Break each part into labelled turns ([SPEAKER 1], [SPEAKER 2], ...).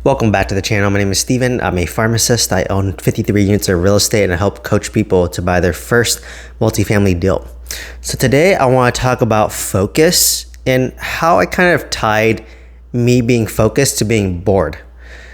[SPEAKER 1] Welcome back to the channel. My name is Steven. I'm a pharmacist. I own 53 units of real estate and I help coach people to buy their first multifamily deal. So today I want to talk about focus and how I kind of tied me being focused to being bored.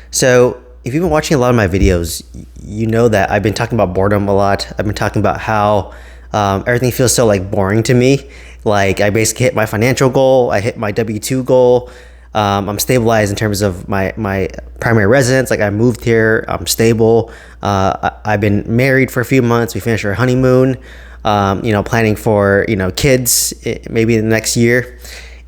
[SPEAKER 1] So if you've been watching a lot of my videos, you know that I've been talking about boredom a lot. I've been talking about how everything feels so boring to me. I basically hit my financial goal. I hit my W-2 goal. I'm stabilized in terms of my primary residence. I moved here. I'm stable. I've been married for a few months. We finished our honeymoon. Planning for kids maybe the next year.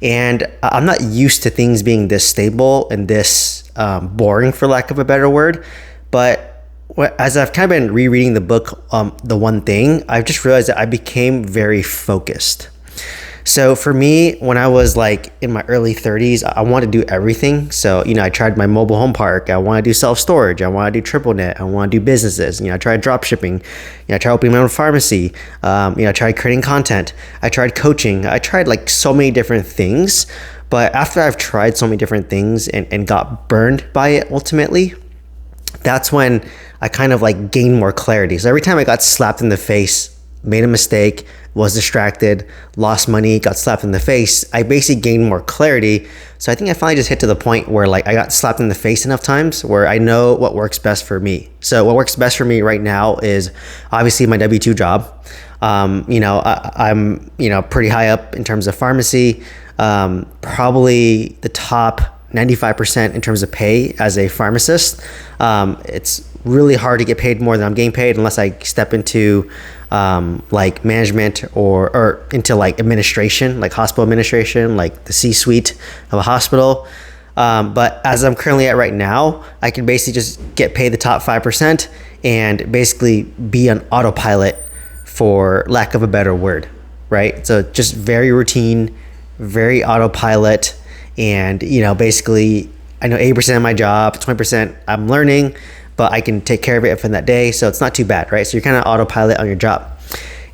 [SPEAKER 1] And I'm not used to things being this stable and this boring, for lack of a better word. But as I've kind of been rereading the book, The One Thing, I've just realized that I became very focused. So for me, when I was in my early 30s, I wanted to do everything. So, I tried my mobile home park. I want to do self-storage. I want to do triple net. I want to do businesses. I tried drop shipping. I tried opening my own pharmacy. I tried creating content. I tried coaching. I tried so many different things. But after I've tried so many different things and got burned by it ultimately, that's when I kind of gained more clarity. So every time I got slapped in the face, made a mistake, was distracted, lost money, got slapped in the face, I basically gained more clarity. So I think I finally just hit to the point where I got slapped in the face enough times where I know what works best for me. So what works best for me right now is obviously my W-2 job. I'm pretty high up in terms of pharmacy, probably the top 95% in terms of pay as a pharmacist. It's really hard to get paid more than I'm getting paid unless I step into management or into administration, hospital administration, the C-suite of a hospital. But as I'm currently at right now, I can basically just get paid the top 5% and basically be on autopilot, for lack of a better word, right? So just very routine, very autopilot. And, basically I know 80% of my job, 20% I'm learning, but I can take care of it for that day. So it's not too bad, right? So you're kind of autopilot on your job.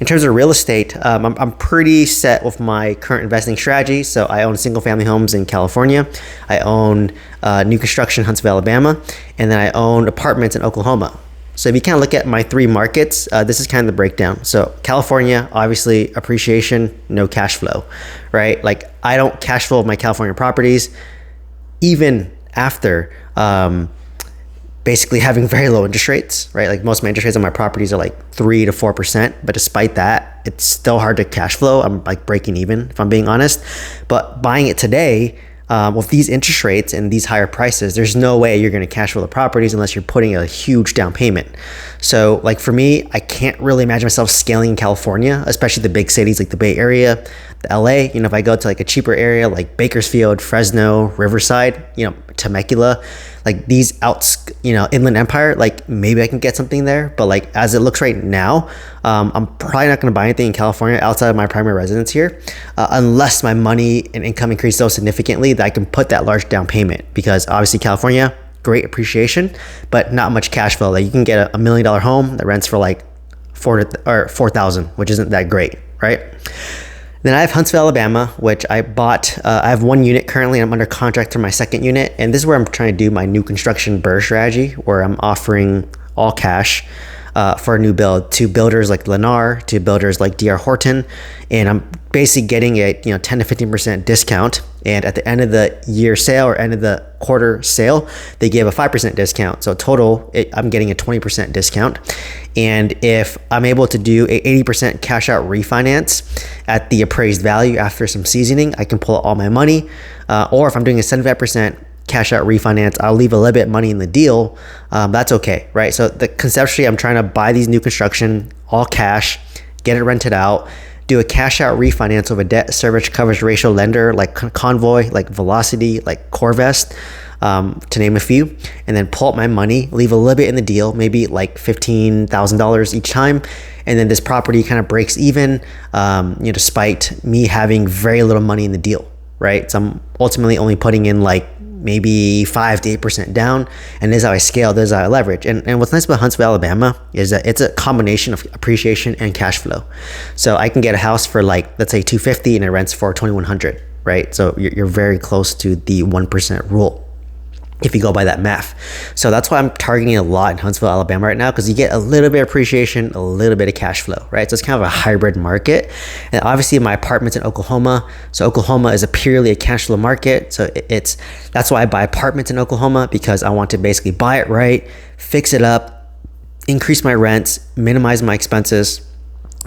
[SPEAKER 1] In terms of real estate, I'm pretty set with my current investing strategy. So I own single family homes in California. I own new construction in Huntsville, Alabama. And then I own apartments in Oklahoma. So if you kind of look at my three markets, this is kind of the breakdown. So California, obviously appreciation, no cash flow, right? I don't cash flow my California properties, even after basically having very low interest rates, right? Most of my interest rates on my properties are 3 to 4%. But despite that, it's still hard to cash flow. I'm breaking even, if I'm being honest. But buying it today, with these interest rates and these higher prices, there's no way you're going to cash flow the properties unless you're putting a huge down payment. So for me, I can't really imagine myself scaling in California, especially the big cities like the Bay Area, the LA. If I go to a cheaper area like Bakersfield, Fresno, Riverside, Temecula, these Inland Empire, maybe I can get something there. But as it looks right now, I'm probably not going to buy anything in California outside of my primary residence here, unless my money and income increase so significantly that I can put that large down payment. Because obviously California, great appreciation, but not much cash flow. You can get a $1 million home that rents for $4,000, which isn't that great, right? Then I have Huntsville, Alabama, which I bought. I have one unit currently. I'm under contract for my second unit. And this is where I'm trying to do my new construction BRRRR strategy, where I'm offering all cash for a new build to builders like Lennar, to builders like D.R. Horton. And I'm basically getting a 10 to 15% discount. And at the end of the year sale or end of the quarter sale, they give a 5% discount. So total, I'm getting a 20% discount. And if I'm able to do a 80% cash out refinance at the appraised value after some seasoning, I can pull out all my money. Or if I'm doing a 75% cash out refinance, I'll leave a little bit of money in the deal. That's okay, right? So conceptually, I'm trying to buy these new construction, all cash, get it rented out, do a cash out refinance with a debt service coverage ratio lender like Convoy, like Velocity, like Corvest, to name a few, and then pull out my money, leave a little bit in the deal, maybe $15,000 each time. And then this property kind of breaks even, despite me having very little money in the deal, right? So I'm ultimately only putting in maybe 5 to 8% down. And this is how I scale, this is how I leverage. And what's nice about Huntsville, Alabama is that it's a combination of appreciation and cash flow. So I can get a house for let's say $250 and it rents for $2,100, right? So you're very close to the 1% rule. if you go by that math. So that's why I'm targeting a lot in Huntsville, Alabama right now, because you get a little bit of appreciation, a little bit of cash flow, right? So it's kind of a hybrid market. And obviously my apartment's in Oklahoma. So Oklahoma is purely a cash flow market. So that's why I buy apartments in Oklahoma, because I want to basically buy it right, fix it up, increase my rents, minimize my expenses,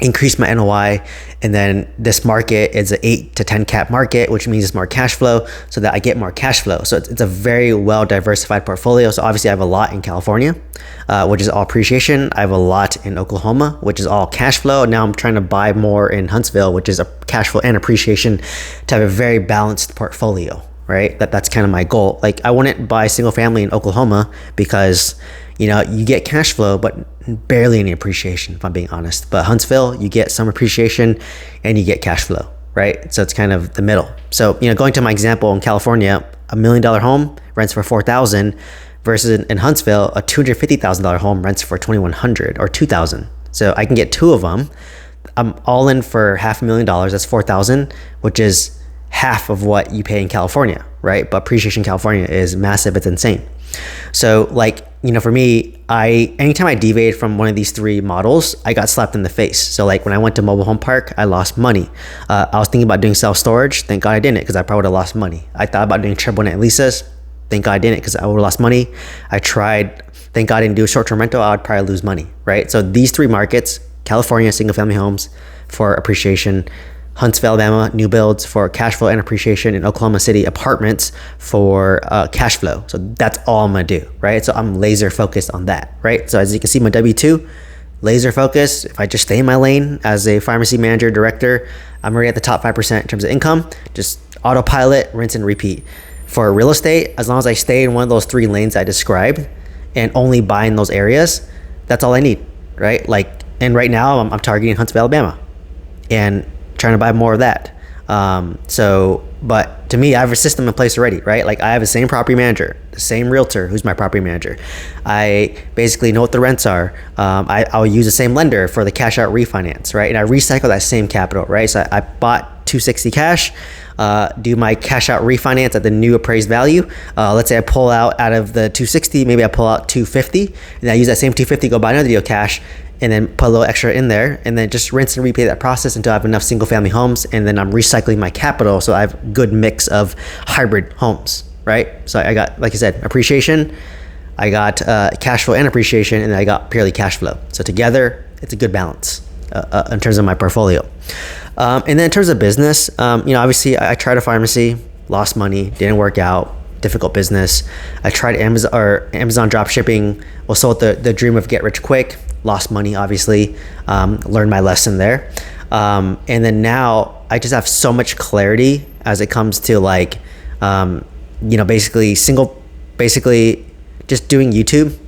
[SPEAKER 1] increase my NOI. And then this market is an 8 to 10 cap market, which means it's more cash flow, so that I get more cash flow. So it's a very well diversified portfolio. So obviously I have a lot in California, which is all appreciation. I have a lot in Oklahoma, which is all cash flow. Now I'm trying to buy more in Huntsville, which is a cash flow and appreciation, to have a very balanced portfolio, right? That's kind of my goal. Like, I wouldn't buy single family in Oklahoma because, you know, you get cash flow, but barely any appreciation, if I'm being honest. But Huntsville, you get some appreciation and you get cash flow, right? So it's kind of the middle. So, you know, going to my example in California, $1 million home rents for $4,000 versus in Huntsville, a $250,000 home rents for $2,100 or $2,000. So I can get two of them. I'm all in for $500,000. That's $4,000, which is half of what you pay in California, right? But appreciation in California is massive. It's insane. So, like, you know, for me, anytime I deviated from one of these three models, I got slapped in the face. So like when I went to mobile home park, I lost money. I was thinking about doing self-storage. Thank God I didn't, because I probably would have lost money. I thought about doing triple net leases. Thank God I didn't, because I would have lost money. I tried, thank God I didn't do a short-term rental. I would probably lose money, right? So these three markets, California, single family homes for appreciation, Huntsville, Alabama, new builds for cash flow and appreciation, in Oklahoma City, apartments for cash flow. So that's all I'm gonna do, right? So I'm laser focused on that, right? So as you can see, my W-2, laser focused. If I just stay in my lane as a pharmacy manager, director, I'm already at the top 5% in terms of income. Just autopilot, rinse and repeat. For real estate, as long as I stay in one of those three lanes I described and only buy in those areas, that's all I need, right? Like, and right now I'm targeting Huntsville, Alabama, and trying to buy more of that. But to me, I have a system in place already, right? Like, I have the same property manager, the same realtor who's my property manager. I basically know what the rents are. I'll use the same lender for the cash out refinance, right? And I recycle that same capital, right? So I bought $260 cash, do my cash out refinance at the new appraised value. Let's say I pull out of the $260, maybe I pull out $250, and I use that same $250, go buy another deal cash, and then put a little extra in there, and then just rinse and repeat that process until I have enough single family homes, and then I'm recycling my capital, so I have a good mix of hybrid homes, right? So I got, like I said, appreciation, I got cash flow and appreciation, and I got purely cash flow. So together, it's a good balance in terms of my portfolio. And then in terms of business, you know, obviously I tried a pharmacy, lost money, didn't work out, difficult business. I tried Amazon drop shipping, was sold the dream of get rich quick, lost money, obviously, learned my lesson there. And then now I just have so much clarity as it comes to, like, you know, basically just doing YouTube,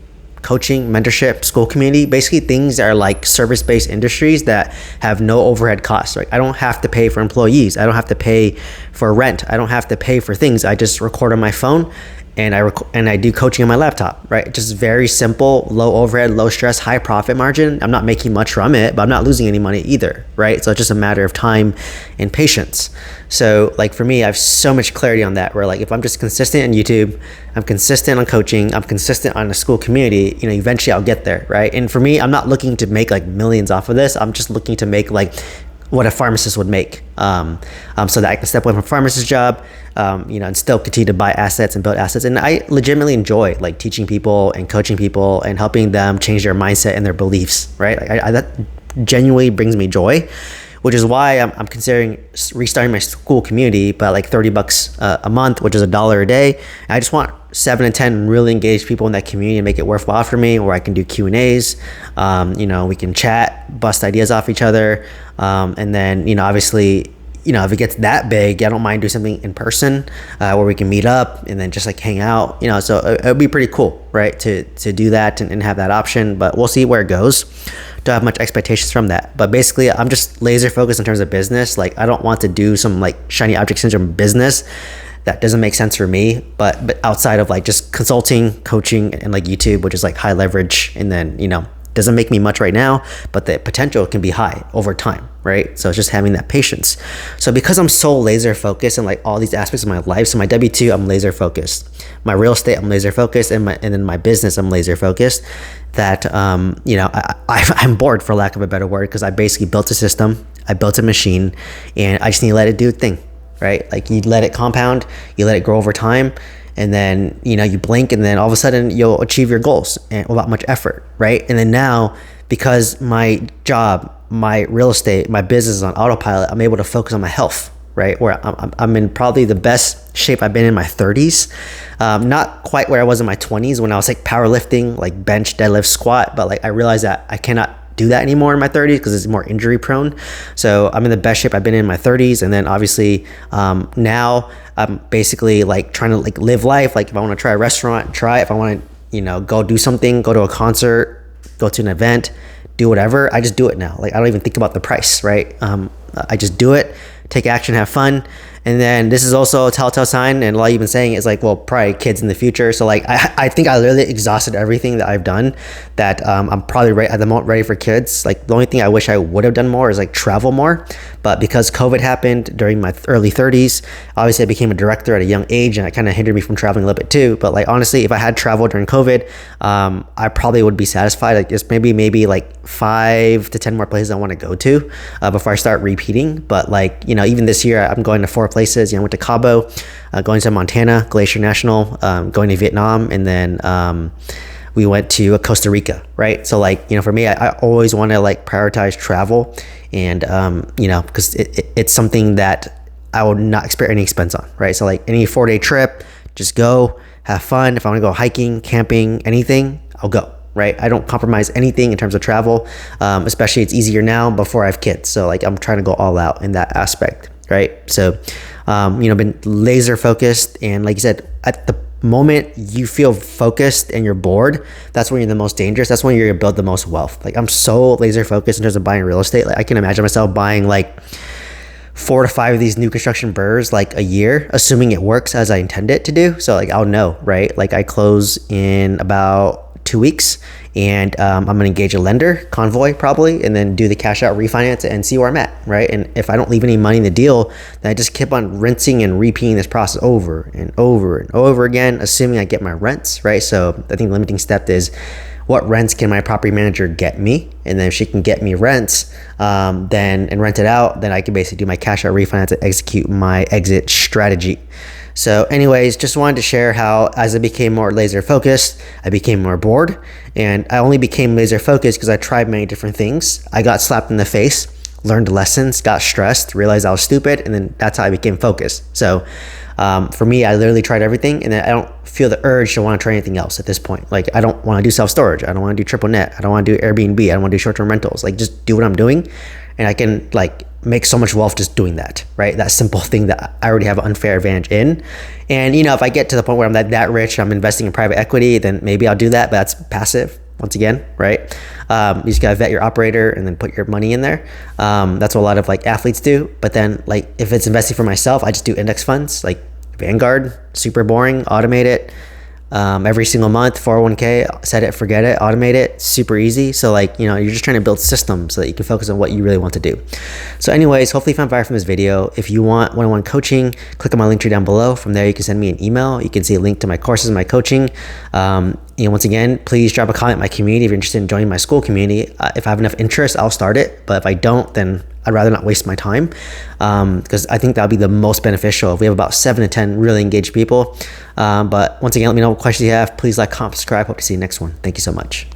[SPEAKER 1] coaching, mentorship, school community, basically things that are like service-based industries that have no overhead costs, right? I don't have to pay for employees. I don't have to pay for rent. I don't have to pay for things. I just record on my phone, and I do coaching on my laptop, right? Just very simple, low overhead, low stress, high profit margin. I'm not making much from it, but I'm not losing any money either, right? So it's just a matter of time and patience. So, like, for me, I have so much clarity on that, where, like, if I'm just consistent on YouTube, I'm consistent on coaching, I'm consistent on the school community, you know, eventually I'll get there, right? And for me, I'm not looking to make like millions off of this. I'm just looking to make like what a pharmacist would make, so that I can step away from a pharmacist job, you know, and still continue to buy assets and build assets. And I legitimately enjoy, like, teaching people and coaching people and helping them change their mindset and their beliefs, right? That genuinely brings me joy, which is why I'm considering restarting my school community by like $30 a month, which is $1 a day. I just want 7 to 10 really engaged people in that community and make it worthwhile for me, where I can do Q&As, you know, we can chat, bust ideas off each other. And then, you know, obviously, you know, if it gets that big, I don't mind doing something in person, where we can meet up and then just like hang out, you know. So it'd be pretty cool, right, to do that and have that option, but we'll see where it goes. Don't have much expectations from that, but basically I'm just laser focused in terms of business. Like, I don't want to do some like shiny object syndrome business that doesn't make sense for me, but outside of like just consulting, coaching, and like YouTube, which is like high leverage, and then, you know, doesn't make me much right now, but the potential can be high over time, right? So it's just having that patience. So because I'm so laser focused in like all these aspects of my life, so my W-2, I'm laser focused. My real estate, I'm laser focused, and then my business, I'm laser focused. That I'm bored, for lack of a better word, because I basically built a system, I built a machine, and I just need to let it do its thing, right? Like you let it compound, you let it grow over time, and then you blink, and then all of a sudden you'll achieve your goals and without much effort, right? And then now, because my job, my real estate, my business is on autopilot, I'm able to focus on my health, right? Where I'm in probably the best shape I've been in my 30s. Not quite where I was in my 20s when I was like powerlifting, like bench, deadlift, squat, but like I realized that I cannot do that anymore in my 30s because it's more injury prone. So I'm in the best shape I've been in my 30s. And then obviously now I'm basically like trying to like live life. Like if I want to try a restaurant, try it. If I want to, go do something, go to a concert, go to an event, do whatever, I just do it now. Like I don't even think about the price, right? I just do it, take action, have fun. And then this is also a telltale sign, and a lot you've been saying is like, well, probably kids in the future. So like, I think I literally exhausted everything that I've done, that I'm probably right at the moment ready for kids. Like the only thing I wish I would have done more is like travel more. But because COVID happened during my early 30s, obviously I became a director at a young age, and it kind of hindered me from traveling a little bit too. But like, honestly, if I had traveled during COVID, I probably would be satisfied. Like just maybe like 5 to 10 more places I want to go to before I start repeating. But like, even this year I'm going to 4 places. I went to Cabo, going to Montana, Glacier National, going to Vietnam, and then we went to Costa Rica, right? So like, for me, I always want to like prioritize travel, and because it's something that I would not expect any expense on, right? So like any 4-day trip, just go, have fun. If I want to go hiking, camping, anything, I'll go. Right? I don't compromise anything in terms of travel, especially it's easier now before I have kids. So like I'm trying to go all out in that aspect, right? So, been laser focused, and like you said, at the moment you feel focused and you're bored, that's when you're the most dangerous. That's when you're gonna build the most wealth. Like I'm so laser focused in terms of buying real estate. Like I can imagine myself buying like 4 to 5 of these new construction burrs like a year, assuming it works as I intend it to do. So like I'll know, right? Like I close in about 2 weeks, and I'm gonna engage a lender, Convoy probably, and then do the cash out refinance and see where I'm at, right? And if I don't leave any money in the deal, then I just keep on rinsing and repeating this process over and over and over again, assuming I get my rents, right? So I think the limiting step is, what rents can my property manager get me? And then if she can get me rents, then and rent it out, then I can basically do my cash out refinance and execute my exit strategy. So anyways, just wanted to share how as I became more laser focused, I became more bored, and I only became laser focused because I tried many different things. I got slapped in the face, learned lessons, got stressed, realized I was stupid, and then that's how I became focused. So for me, I literally tried everything, and then I don't feel the urge to want to try anything else at this point. Like I don't want to do self-storage. I don't want to do triple net. I don't want to do Airbnb. I don't want to do short-term rentals. Like just do what I'm doing, and I can like make so much wealth just doing that, right? That simple thing that I already have an unfair advantage in. And if I get to the point where I'm that rich, I'm investing in private equity, then maybe I'll do that, but that's passive once again, right? You just gotta vet your operator and then put your money in there. That's what a lot of like athletes do. But then like if it's investing for myself, I just do index funds like Vanguard, super boring, automate it. Every single month, 401k, set it, forget it, automate it, super easy. So like, you're just trying to build systems so that you can focus on what you really want to do. So anyways, hopefully you found value from this video. If you want one-on-one coaching, click on my link tree down below. From there, you can send me an email. You can see a link to my courses, my coaching. Once again, please drop a comment in my community if you're interested in joining my school community. If I have enough interest, I'll start it. But if I don't, then I'd rather not waste my time, because I think that'll be the most beneficial if we have about 7 to 10 really engaged people. But once again, let me know what questions you have. Please like, comment, subscribe. Hope to see you next one. Thank you so much.